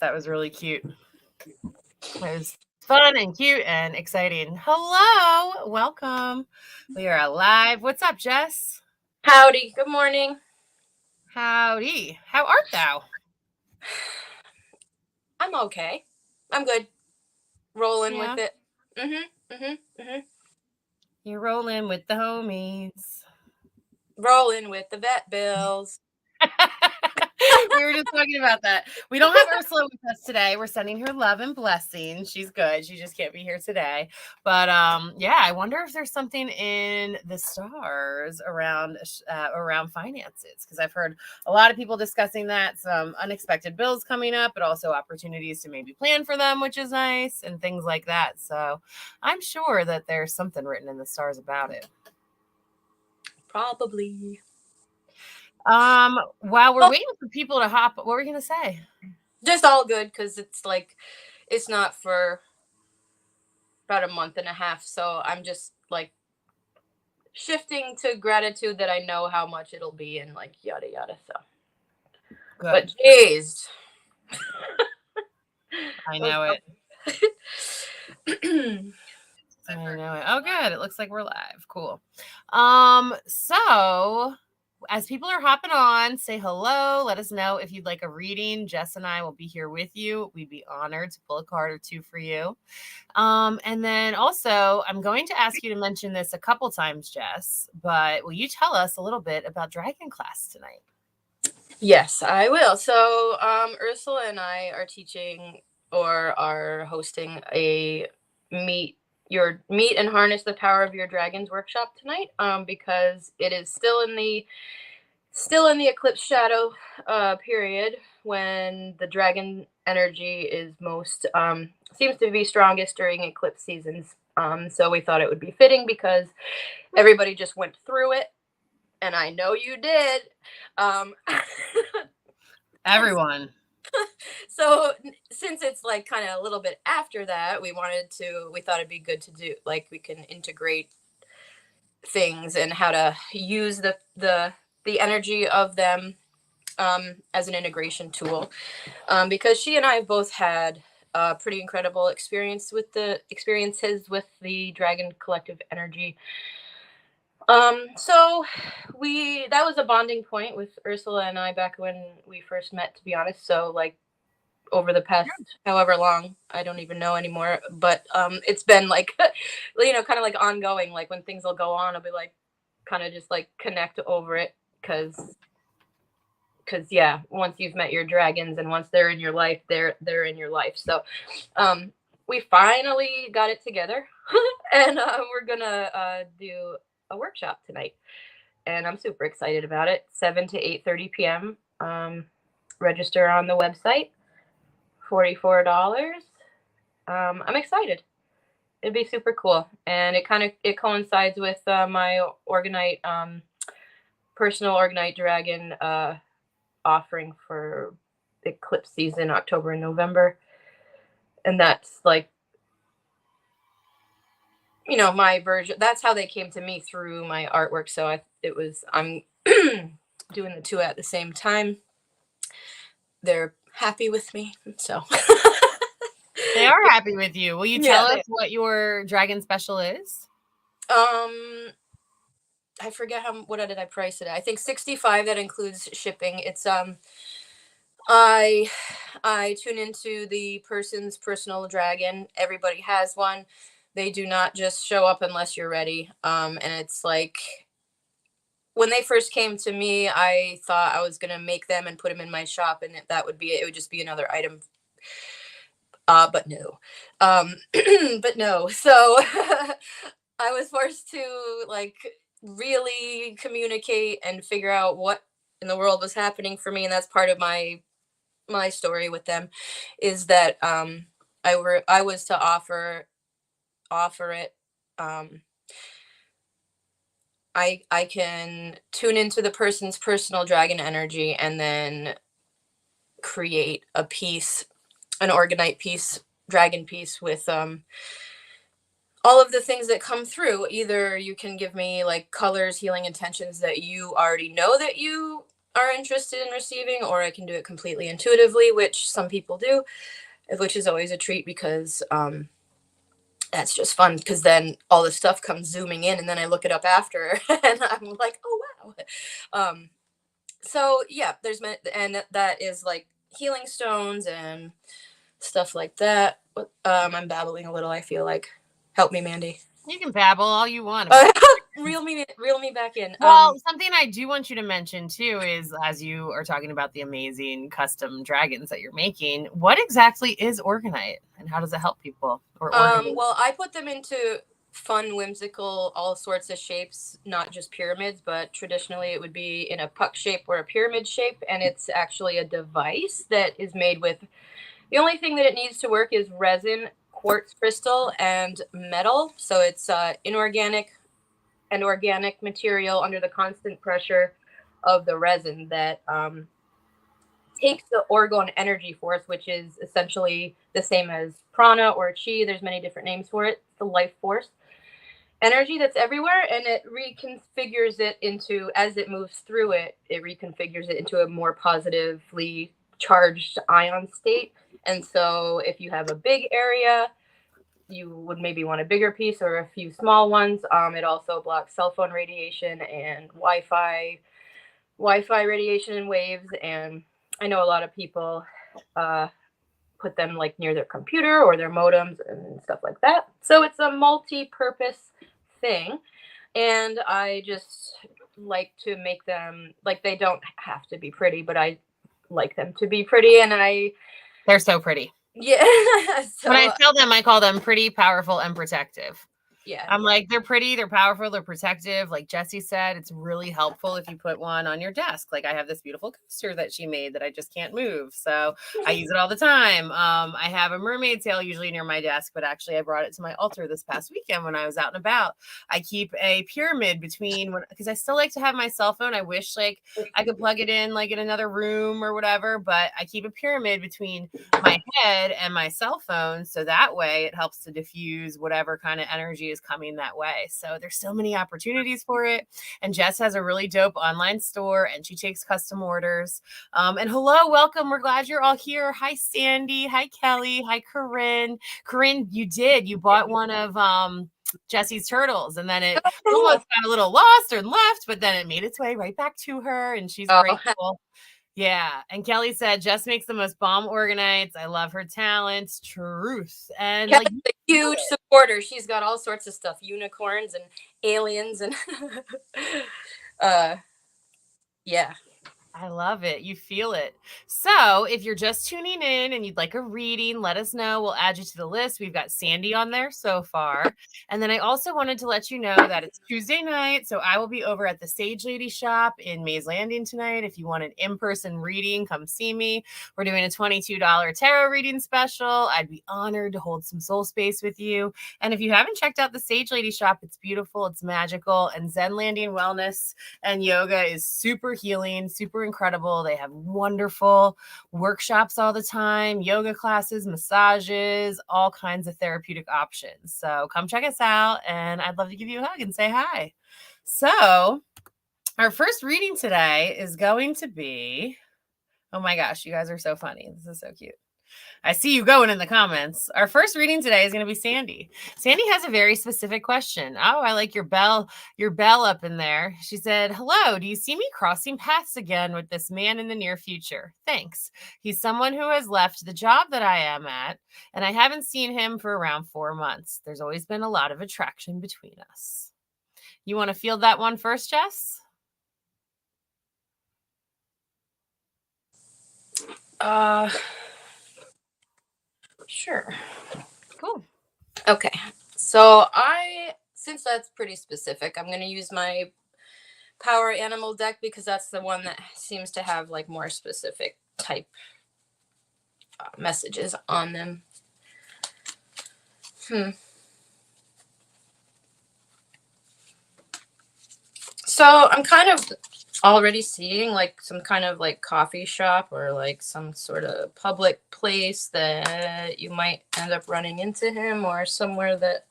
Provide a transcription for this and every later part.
That was really cute. It was fun and cute and exciting. Hello, welcome. We are alive. What's up, Jess? Howdy. Good morning. Howdy. How art thou? I'm okay. I'm good. Rolling with Yeah, it. Mhm. you're rolling with the homies. Rolling with the vet bills. We were just talking about that. We don't have Ursula with us today. We're sending her love and blessings. She's good. She just can't be here today. But yeah, I wonder if there's something in the stars around finances, because I've heard a lot of people discussing that, some unexpected bills coming up, but also opportunities to maybe plan for them, which is nice, and things like that. So I'm sure that there's something written in the stars about it. Probably. While we're Oh, waiting for people to hop, what were you gonna say? just all good because it's not for about a month and a half. So I'm just like shifting to gratitude that I know how much it'll be and like yada yada. So, but Good. jeez. I Those know it. numbers. I know it. Oh, good. It looks like we're live. Cool. So as people are hopping on, say hello. Let us know if you'd like a reading. Jess and I will be here with you. We'd be honored to pull a card or two for you. And then also, I'm going to ask you to mention this a couple times, Jess, but will you tell us a little bit about Dragon class tonight? Yes, I will. So, Ursula and I are teaching or are hosting a meet and harness the power of your dragons workshop tonight. Because it is still in the eclipse shadow period when the dragon energy is most seems to be strongest during eclipse seasons. So we thought it would be fitting because everybody just went through it, and I know you did. Um, and Everyone. so since it's like kind of a little bit after that, we thought it'd be good to do like we can integrate things and how to use the energy of them as an integration tool, because she and I have both had pretty incredible experiences with the dragon collective energy. So we that was a bonding point with Ursula and I back when we first met, to be honest. So like over the past however long, I don't even know anymore, but it's been like kind of like ongoing. Like when things will go on, I'll be like kind of just like connect over it because yeah, once you've met your dragons and once they're in your life, they're in your life. So we finally got it together, and we're gonna do a workshop tonight, and I'm super excited about it. 7 to 8:30 p.m. Register on the website. $44. I'm excited. It'd be super cool, and it coincides with my Orgonite personal Orgonite Dragon offering for eclipse season, October and November, and that's like my version. That's how they came to me through my artwork. So I'm doing the two at the same time. They're happy with me, so They are happy with you. Will you yeah. tell us what your dragon special is? Um, I forget what did I price it at. I think 65. That includes shipping. It's I I tune into the person's personal dragon. Everybody has one. They do not just show up unless you're ready. And it's like when they first came to me, I thought I was gonna make them and put them in my shop, and that would be it. It would just be another item. But no, but no. So I was forced to like really communicate and figure out what in the world was happening for me, and that's part of my story with them, is that I was to offer it. Um, I can tune into the person's personal dragon energy and then create a piece, an Orgonite piece, dragon piece with all of the things that come through. Either you can give me like colors, healing intentions that you already know that you are interested in receiving, or I can do it completely intuitively, which some people do, which is always a treat because that's just fun because then all the stuff comes zooming in and then I look it up after and I'm like, oh wow. So yeah, and that is like healing stones and stuff like that. I'm babbling a little, I feel like. Help me, Mandy. You can babble all you want about reel me back in. Well, something I do want you to mention too is, as you are talking about the amazing custom dragons that you're making, what exactly is Organite and how does it help people? Or well, I put them into fun, whimsical, all sorts of shapes, not just pyramids, but traditionally it would be in a puck shape or a pyramid shape, and it's actually a device that is made with, the only thing that it needs to work is resin, quartz crystal, and metal. So it's inorganic and organic material under the constant pressure of the resin that takes the orgone energy force, which is essentially the same as prana or chi. There's many different names for it. The life force energy that's everywhere, and it reconfigures it into, as it moves through it, it reconfigures it into a more positively charged ion state. And so if you have a big area, you would maybe want a bigger piece or a few small ones. It also blocks cell phone radiation and Wi-Fi radiation and waves. And I know a lot of people put them like near their computer or their modems and stuff like that. So it's a multi-purpose thing. And I just like to make them, like, they don't have to be pretty, but I like them to be pretty. And they're so pretty. Yeah. So, when I tell them, I call them pretty, powerful, and protective. Yeah. I'm like, they're pretty, they're powerful, they're protective. Like Jessie said, it's really helpful if you put one on your desk. Like I have this beautiful coaster that she made that I just can't move. So I use it all the time. I have a mermaid tail usually near my desk, but actually I brought it to my altar this past weekend when I was out and about. I keep a pyramid between, because I still like to have my cell phone. I wish like I could plug it in like in another room or whatever, but I keep a pyramid between my head and my cell phone. So that way it helps to diffuse whatever kind of energy is coming that way. So there's so many opportunities for it. And Jess has a really dope online store and she takes custom orders. And hello, welcome. We're glad you're all here. Hi, Sandy. Hi, Kelly. Hi, Corinne. Corinne, you bought one of Jessie's turtles and then it almost got a little lost or left, but then it made its way right back to her and she's grateful. Yeah. And Kelly said, Jess makes the most bomb organites. I love her talents. Truth. And Kelly's like a huge supporter. She's got all sorts of stuff, unicorns and aliens and yeah. I love it. You feel it. So if you're just tuning in and you'd like a reading, let us know. We'll add you to the list. We've got Sandy on there so far. And then I also wanted to let you know that it's Tuesday night. So I will be over at the Sage Lady shop in Mays Landing tonight. If you want an in-person reading, come see me. We're doing a $22 tarot reading special. I'd be honored to hold some soul space with you. And if you haven't checked out the Sage Lady shop, it's beautiful. It's magical. And Zen Landing Wellness and Yoga is super healing, super incredible. They have wonderful workshops all the time, yoga classes, massages, all kinds of therapeutic options. So come check us out and I'd love to give you a hug and say hi. So our first reading today is going to be, oh my gosh, you guys are so funny. This is so cute. I see you going in the comments. Our first reading today is going to be Sandy. Sandy has a very specific question. Oh, I like your bell up in there. She said, hello, do you see me crossing paths again with this man in the near future? Thanks. He's someone who has left the job that I am at, and I haven't seen him for around 4 months. There's always been a lot of attraction between us. You want to field that one first, Jess? Sure. Cool. Okay. So since that's pretty specific, I'm going to use my power animal deck because that's the one that seems to have like more specific type messages on them. So I'm kind of already seeing like some kind of like coffee shop or like some sort of public place that you might end up running into him, or somewhere that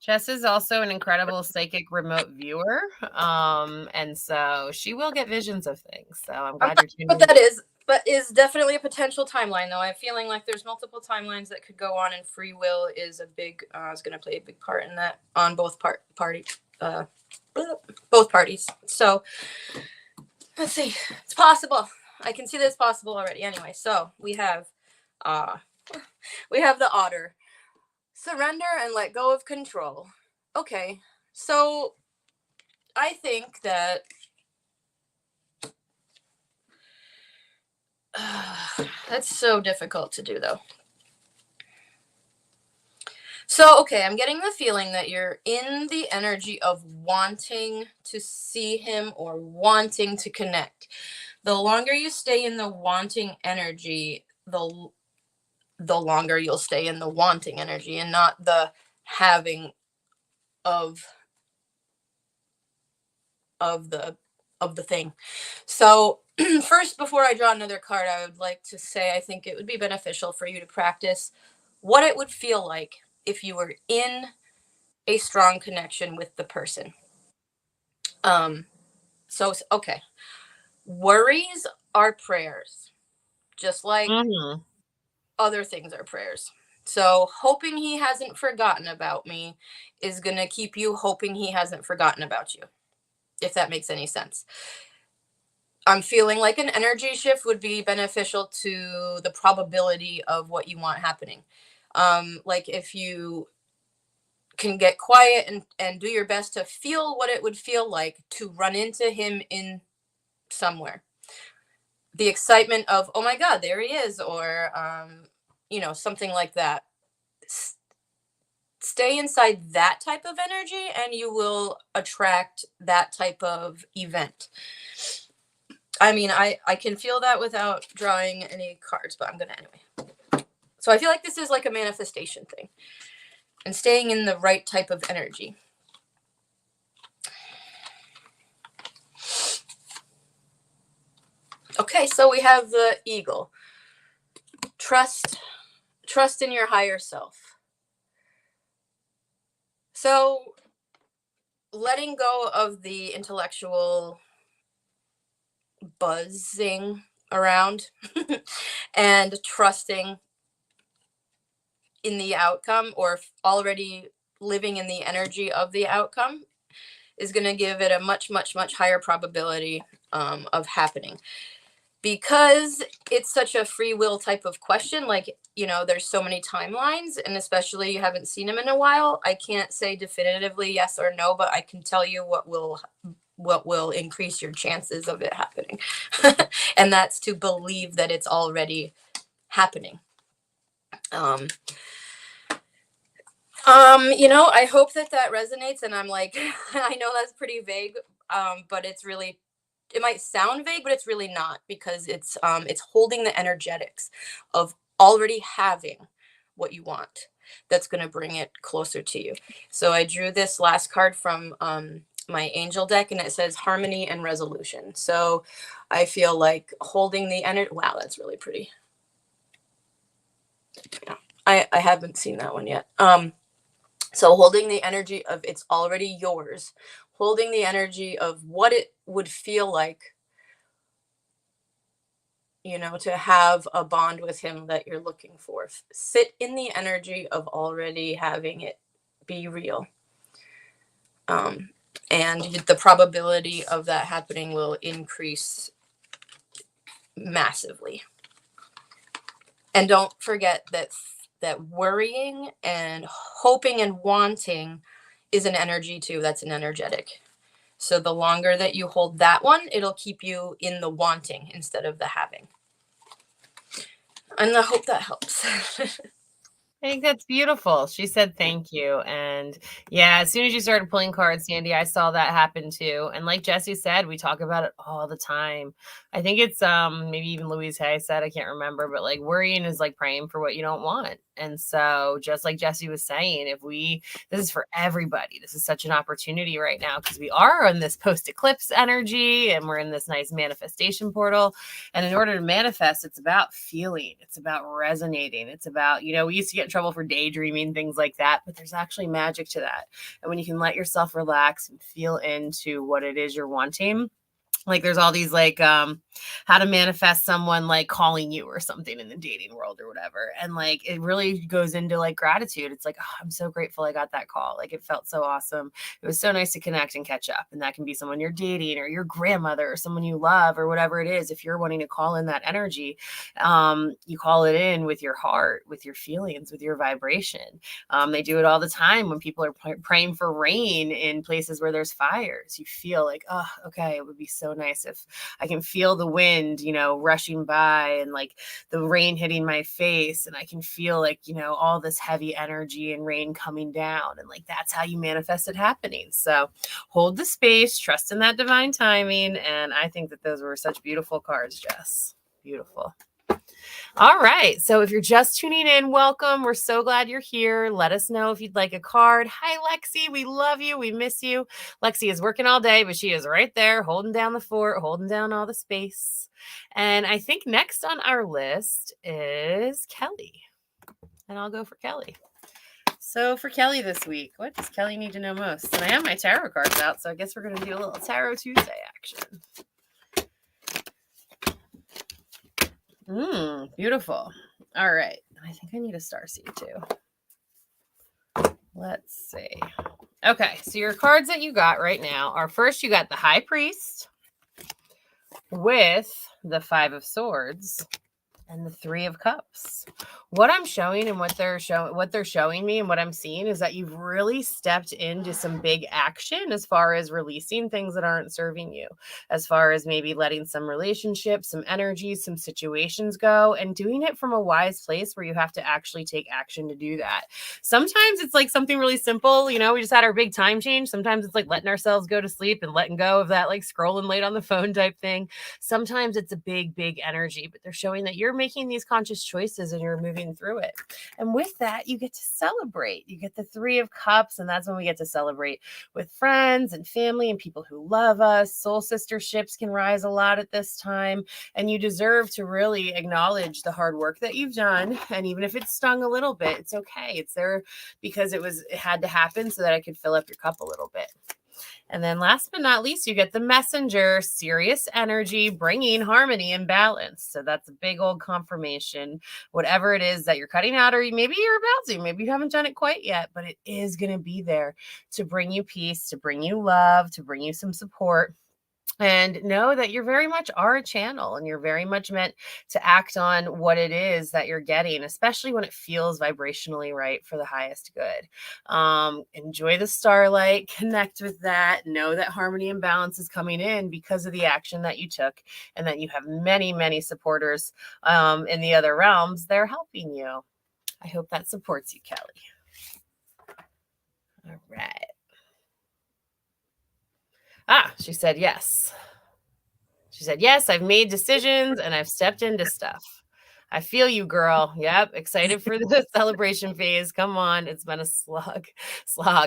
Jess is also an incredible psychic remote viewer. And so she will get visions of things. So I'm I'm glad not you're sure what tuning in. that is, but is definitely a potential timeline, though. I'm feeling like there's multiple timelines that could go on, and free will is a big, is going to play a big part in that on both both parties. So let's see. It's possible. I can see that it's possible already. Anyway, so we have the otter. Surrender and let go of control. Okay. So I think that that's so difficult to do, though. So, okay, I'm getting the feeling that you're in the energy of wanting to see him or wanting to connect. The longer you stay in the wanting energy, the longer you'll stay in the wanting energy and not the having of the thing. So, first, before I draw another card, I would like to say I think it would be beneficial for you to practice what it would feel like if you were in a strong connection with the person. So okay. Worries are prayers, just like Mhm. other things are prayers. So hoping he hasn't forgotten about me is going to keep you hoping he hasn't forgotten about you, if that makes any sense. I'm feeling like an energy shift would be beneficial to the probability of what you want happening. Like if you can get quiet and do your best to feel what it would feel like to run into him in somewhere. The excitement of, oh my God, there he is, or, something like that. Stay inside that type of energy and you will attract that type of event. I mean, I can feel that without drawing any cards, but I'm going to anyway. So I feel like this is like a manifestation thing and staying in the right type of energy. Okay, so we have the eagle. Trust in your higher self. So letting go of the intellectual buzzing around and trusting in the outcome, or already living in the energy of the outcome, is going to give it a much, much, much higher probability of happening. Because it's such a free will type of question, like, there's so many timelines, and especially you haven't seen him in a while, I can't say definitively yes or no, but I can tell you what will increase your chances of it happening. And that's to believe that it's already happening. I hope that resonates, and I'm like, I know that's pretty vague, but it's really, it might sound vague, but it's really not, because it's holding the energetics of already having what you want. That's going to bring it closer to you. So I drew this last card from my angel deck, and it says harmony and resolution. So I feel like holding the energy. Wow, that's really pretty. Yeah, I haven't seen that one yet. So holding the energy of it's already yours, holding the energy of what it would feel like, to have a bond with him that you're looking for. Sit in the energy of already having it be real. And the probability of that happening will increase massively. And don't forget that worrying and hoping and wanting is an energy too. That's an energetic. So the longer that you hold that one, it'll keep you in the wanting instead of the having. And I hope that helps. I think that's beautiful. She said thank you. And yeah, as soon as you started pulling cards, Sandy, I saw that happen too. And like Jesse said, we talk about it all the time. I think it's maybe even Louise Hay said, I can't remember, but like worrying is like praying for what you don't want. And so just like Jesse was saying, this is for everybody. This is such an opportunity right now because we are in this post-eclipse energy and we're in this nice manifestation portal. And in order to manifest, it's about feeling, it's about resonating. It's about, we used to get in trouble for daydreaming, things like that, but there's actually magic to that. And when you can let yourself relax and feel into what it is you're wanting, like there's all these like how to manifest someone like calling you or something in the dating world or whatever, and like it really goes into like gratitude. It's like, oh, I'm so grateful I got that call. Like it felt so awesome. It was so nice to connect and catch up. And that can be someone you're dating or your grandmother or someone you love or whatever it is. If you're wanting to call in that energy, you call it in with your heart, with your feelings, with your vibration. They do it all the time when people are praying for rain in places where there's fires. You feel like, oh, okay, it would be so nice if I can feel the wind, rushing by and like the rain hitting my face, and I can feel like, all this heavy energy and rain coming down, and like that's how you manifest it happening. So hold the space, trust in that divine timing, and I think that those were such beautiful cards, Jess. Beautiful. All right. So if you're just tuning in, welcome. We're so glad you're here. Let us know if you'd like a card. Hi, Lexi. We love you. We miss you. Lexi is working all day, but she is right there holding down the fort, holding down all the space. And I think next on our list is Kelly. And I'll go for Kelly. So for Kelly this week, what does Kelly need to know most? And I have my tarot cards out, so I guess we're going to do a little Tarot Tuesday action. Beautiful. All right. I think I need a starseed too. Let's see. Okay. So your cards that you got right now are, first you got the High Priest with the Five of Swords and the Three of Cups. What I'm showing and what they're showing me and what I'm seeing is that you've really stepped into some big action as far as releasing things that aren't serving you, as far as maybe letting some relationships, some energies, some situations go, and doing it from a wise place where you have to actually take action to do that. Sometimes it's like something really simple. We just had our big time change. Sometimes it's like letting ourselves go to sleep and letting go of that like scrolling late on the phone type thing. Sometimes it's a big, big energy, but they're showing that you're making these conscious choices and you're moving through it. And with that, you get to celebrate. You get the Three of Cups, and that's when we get to celebrate with friends and family and people who love us. Soul sisterships can rise a lot at this time, and you deserve to really acknowledge the hard work that you've done. And even if it stung a little bit, it's okay. It's there because it had to happen so that I could fill up your cup a little bit. And then last but not least, you get the Messenger, serious energy, bringing harmony and balance. So that's a big old confirmation. Whatever it is that you're cutting out, or maybe you're about to, maybe you haven't done it quite yet, but it is going to be there to bring you peace, to bring you love, to bring you some support. And know that you're very much are a channel, and you're very much meant to act on what it is that you're getting, especially when it feels vibrationally right for the highest good. Enjoy the starlight, connect with that, know that harmony and balance is coming in because of the action that you took, and that you have many, many supporters in the other realms. They're helping you. I hope that supports you, Kelly. All right. She said yes. She said, yes, I've made decisions and I've stepped into stuff. I feel you, girl. Yep. Excited for the celebration phase. Come on. It's been a slog.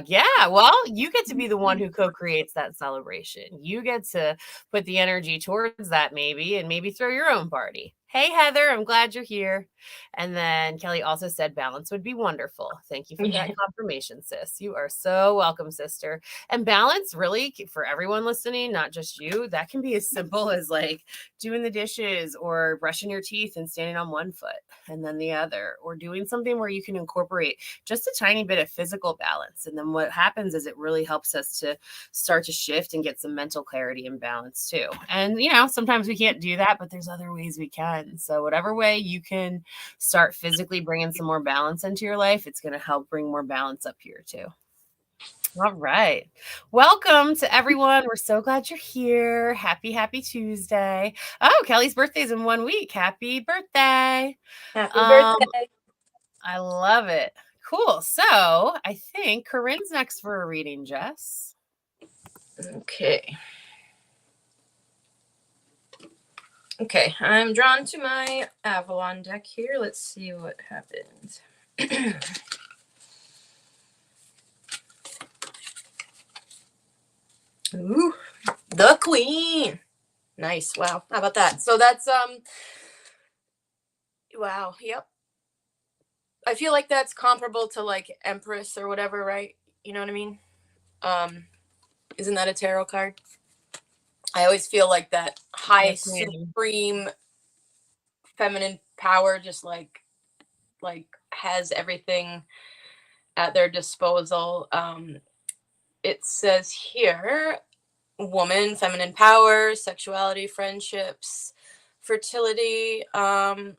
Yeah. Well, you get to be the one who co-creates that celebration. You get to put the energy towards that maybe, and maybe throw your own party. Hey, Heather, I'm glad you're here. And then Kelly also said balance would be wonderful. Thank you for that confirmation, sis. You are so welcome, sister. And balance, really, for everyone listening, not just you, that can be as simple as like doing the dishes or brushing your teeth and standing on one foot and then the other, or doing something where you can incorporate just a tiny bit of physical balance. And then what happens is it really helps us to start to shift and get some mental clarity and balance too. And, sometimes we can't do that, but there's other ways we can. So whatever way you can start physically bringing some more balance into your life, it's going to help bring more balance up here too. All right. Welcome to everyone. We're so glad you're here. Happy Tuesday. Oh, Kelly's birthday's in 1 week. Happy birthday. Happy birthday. I love it. Cool. So I think Corinne's next for a reading, Jess. Okay, I'm drawn to my Avalon deck here. Let's see what happens. Ooh, the Queen. Nice. Wow. How about that? So that's wow. Yep. I feel like that's comparable to like Empress or whatever, right? You know what I mean? Um, isn't that a tarot card? I always feel like that high Yes, ma'am. supreme feminine power just like has everything at their disposal. It says here woman, feminine power, sexuality, friendships, fertility. That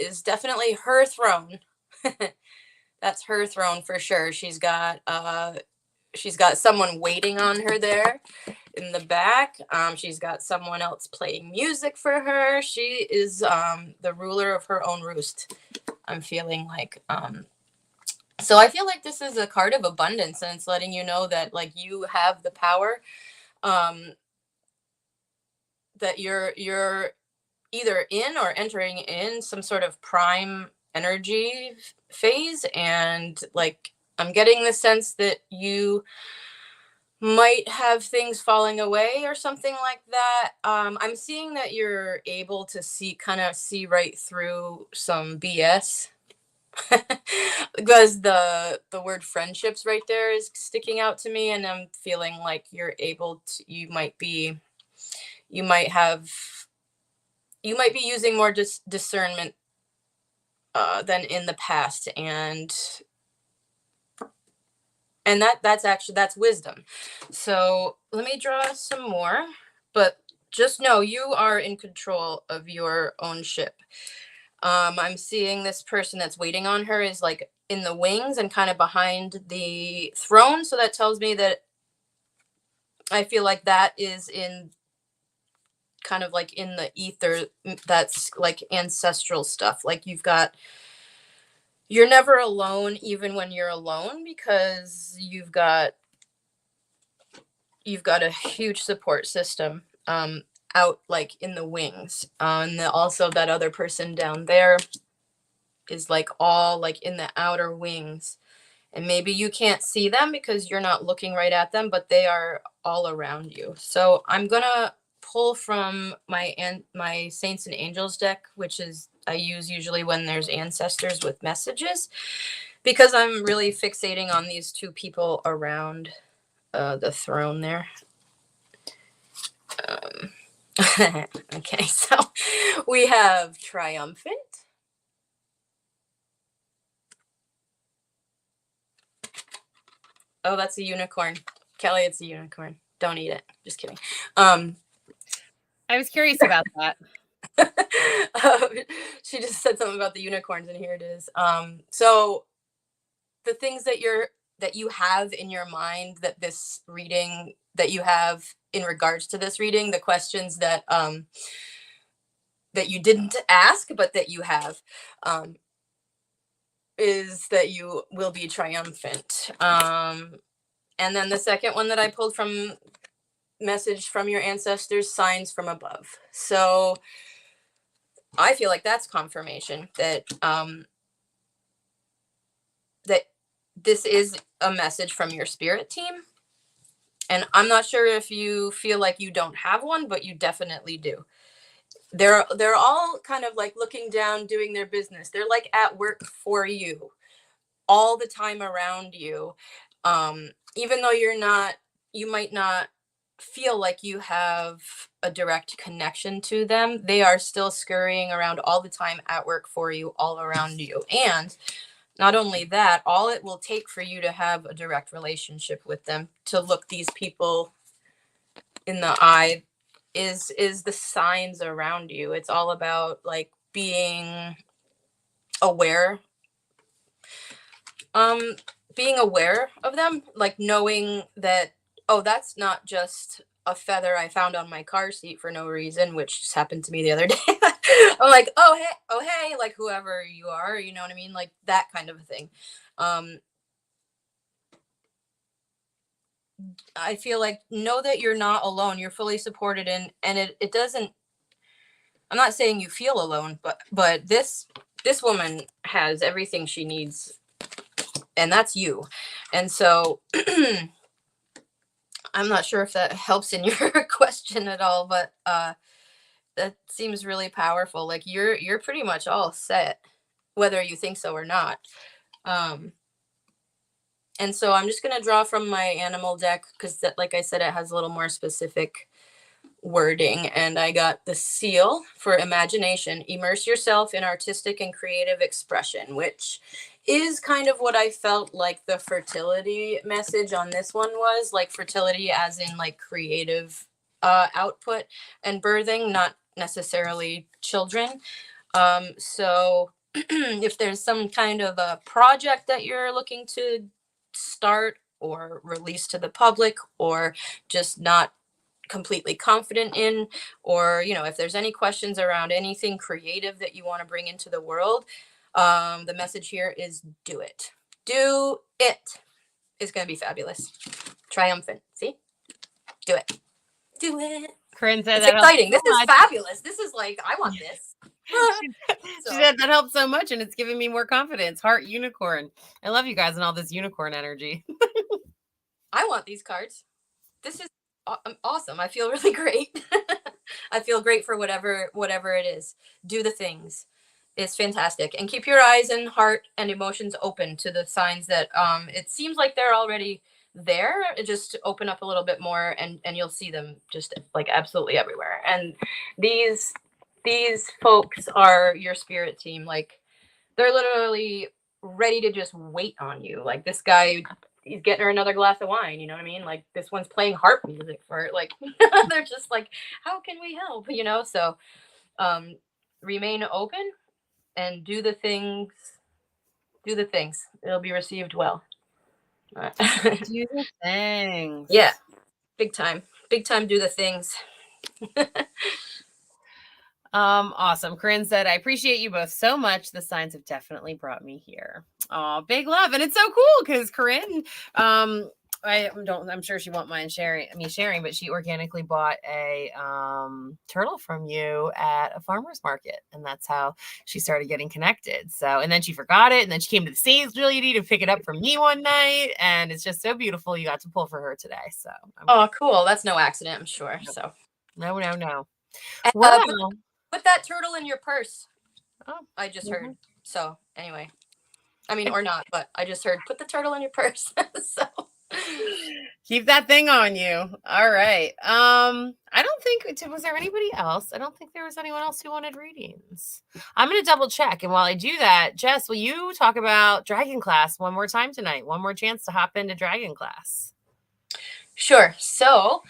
is definitely her throne. That's her throne for sure. She's got someone waiting on her there in the back. She's got someone else playing music for her. She is the ruler of her own roost. I'm feeling like so I feel like this is a card of abundance, and it's letting you know that like you have the power, um, that you're either in or entering in some sort of prime energy phase, and like I'm getting the sense that you might have things falling away or something like that. I'm seeing that you're able to see right through some BS. Because the word friendships right there is sticking out to me, and I'm feeling like you might have you might be using more discernment than in the past, and that's wisdom. So let me draw some more, but just know you are in control of your own ship. I'm seeing this person that's waiting on her is like in the wings and kind of behind the throne. So that tells me that I feel like that is in kind of like in the ether. That's like ancestral stuff. Like you're never alone, even when you're alone, because you've got a huge support system out like in the wings. And also that other person down there is like all like in the outer wings, and maybe you can't see them because you're not looking right at them, but they are all around you. So I'm gonna pull from my Saints and Angels deck, which is I use usually when there's ancestors with messages, because I'm really fixating on these two people around the throne there. um, okay, so we have Triumphant. Oh, that's a unicorn. Kelly, it's a unicorn. Don't eat it. Just kidding. Um, I was curious about that. um, she just said something about the unicorns, and here it is. So the things that you have in your mind that this reading that you have in regards to this reading, the questions that you didn't ask but that you have, is that you will be triumphant. And then the second one that I pulled from message from your ancestors, signs from above. So I feel like that's confirmation that this is a message from your spirit team. And I'm not sure if you feel like you don't have one, but you definitely do. They're all kind of like looking down, doing their business. They're like at work for you all the time around you. Even though you might not feel like you have a direct connection to them, they are still scurrying around all the time at work for you, all around you. And not only that, all it will take for you to have a direct relationship with them, to look these people in the eye, is the signs around you. It's all about like being aware, um being aware of them, like knowing that, oh, that's not just a feather I found on my car seat for no reason, which just happened to me the other day. I'm like, oh hey, like whoever you are, you know what I mean, like that kind of a thing. um I feel like know that you're not alone, you're fully supported, and it doesn't, I'm not saying you feel alone, but this woman has everything she needs, and that's you. And so I'm not sure if that helps in your question at all, but that seems really powerful. Like you're pretty much all set whether you think so or not. And so I'm just going to draw from my animal deck because, like I said, it has a little more specific wording. And I got the seal for imagination. Immerse yourself in artistic and creative expression, which is kind of what I felt like the fertility message on this one was, like fertility as in like creative output and birthing, not necessarily children. So if there's some kind of a project that you're looking to start or release to the public, or just not completely confident in, or if there's any questions around anything creative that you want to bring into the world, the message here is do it. Do it. It's going to be fabulous. Triumphant. See? Do it. Do it. Corinne said It's that helps exciting. This so is much. fabulous. This is like, I want this. She said that helps so much, and it's giving me more confidence. Heart unicorn. I love you guys and all this unicorn energy. I want these cards. This is awesome. I feel really great. I feel great for whatever it is. Do the things. It's fantastic. And keep your eyes and heart and emotions open to the signs that it seems like they're already there. Just open up a little bit more and you'll see them just like absolutely everywhere. And these folks are your spirit team. Like they're literally ready to just wait on you. Like this guy, he's getting her another glass of wine. You know what I mean? Like this one's playing harp music for it. Like they're just like, how can we help? So remain open and do the things. It'll be received well. Do the things. Yeah. Big time. Do the things. Awesome. Corinne said, I appreciate you both so much. The signs have definitely brought me here. Oh, big love. And it's so cool because Corinne, I'm sure she won't mind sharing, but she organically bought a turtle from you at a farmer's market. And that's how she started getting connected. So, and then she forgot it. And then she came to the sales lady to pick it up from me one night. And it's just so beautiful. You got to pull for her today. So, cool. That's no accident, I'm sure. So, no. And, Wow. Put that turtle in your purse. Oh, I just heard. So anyway, I mean, or not, but I just heard put the turtle in your purse. So keep that thing on you. All right. I don't think, was there anybody else? I don't think there was anyone else who wanted readings. I'm going to double check. And while I do that, Jess, will you talk about Dragon Class one more time tonight? One more chance to hop into Dragon Class. Sure. So,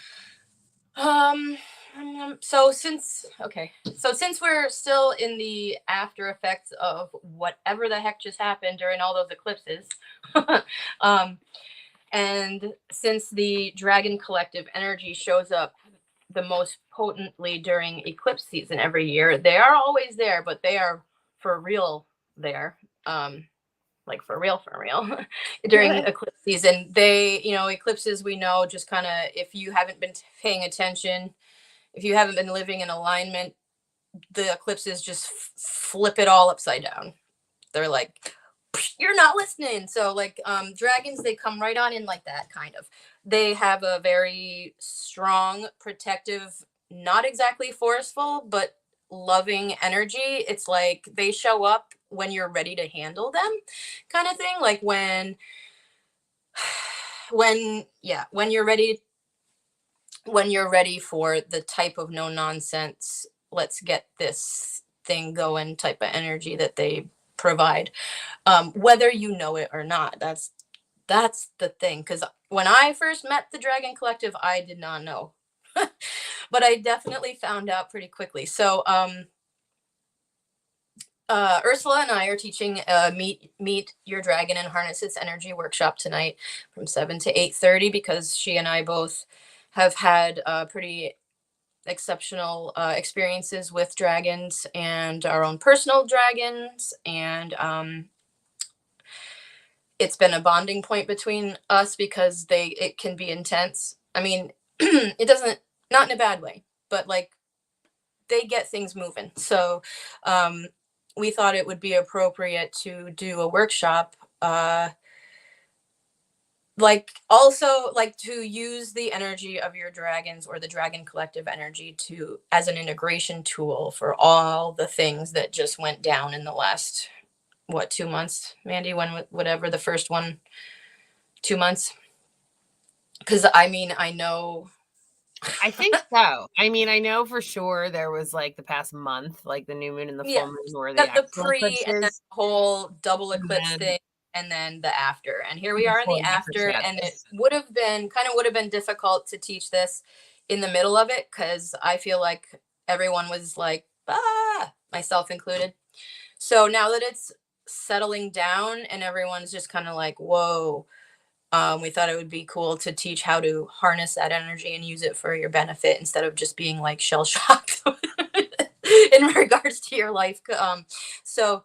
since we're still in the after effects of whatever the heck just happened during all those eclipses, and since the Dragon Collective energy shows up the most potently during eclipse season every year, they are always there, but they are for real there. Like for real during eclipse season. They, eclipses, we know, just kind of, if you haven't been paying attention, if you haven't been living in alignment, the eclipses just flip it all upside down. They're like, you're not listening. So like dragons, they come right on in like that, kind of. They have a very strong, protective, not exactly forceful, but loving energy. It's like they show up when you're ready to handle them, kind of thing. Like when you're ready for the type of no nonsense, let's get this thing going type of energy that they provide, whether you know it or not. That's the thing, because when I first met the Dragon Collective, I did not know. But I definitely found out pretty quickly. So Ursula and I are teaching Meet Your Dragon and Harness Its Energy workshop tonight from 7 to 8:30, because she and I both have had pretty exceptional experiences with dragons and our own personal dragons. And it's been a bonding point between us because it can be intense. I mean, it doesn't, not in a bad way, but like they get things moving. So we thought it would be appropriate to do a workshop, to use the energy of your dragons or the Dragon Collective energy as an integration tool for all the things that just went down in the last what, 2 months, Mandy? Whatever the first one, 2 months. Because I mean, I know. I think so. I mean, I know for sure there was like the past month, like the new moon and the full Yeah, moon were the got the actual pre and then eclipses. the whole double And eclipse then thing, and then the after. And here we are in before the and after, so after, yeah, and it this would have been difficult to teach this in the middle of it because I feel like everyone was like, ah, myself included. So now that it's settling down and everyone's just kind of like, whoa, we thought it would be cool to teach how to harness that energy and use it for your benefit instead of just being like shell shocked in regards to your life. So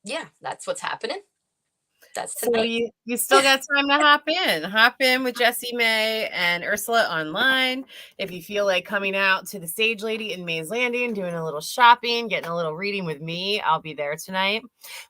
yeah, that's what's happening. That's So tonight. you still got time to hop in. Hop in with Jessie May and Ursula online. If you feel like coming out to the Sage Lady in Mays Landing, doing a little shopping, getting a little reading with me, I'll be there tonight.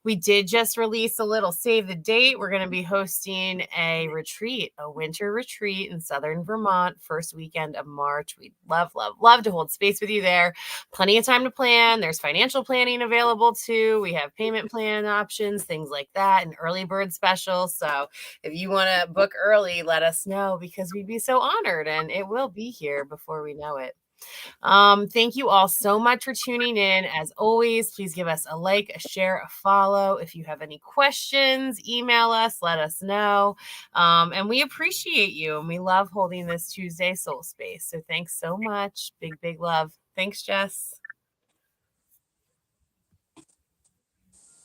We did just release a little save the date. We're going to be hosting a retreat, a winter retreat in Southern Vermont, first weekend of March. We'd love, love, love to hold space with you there. Plenty of time to plan. There's financial planning available too. We have payment plan options, things like that, and early bird special. So if you want to book early, let us know because we'd be so honored, and it will be here before we know it. Thank you all so much for tuning in. As always, please give us a like, a share, a follow. If you have any questions, email us, let us know. And we appreciate you, and we love holding this Tuesday Soul Space. So thanks so much. Big, big love. Thanks, Jess.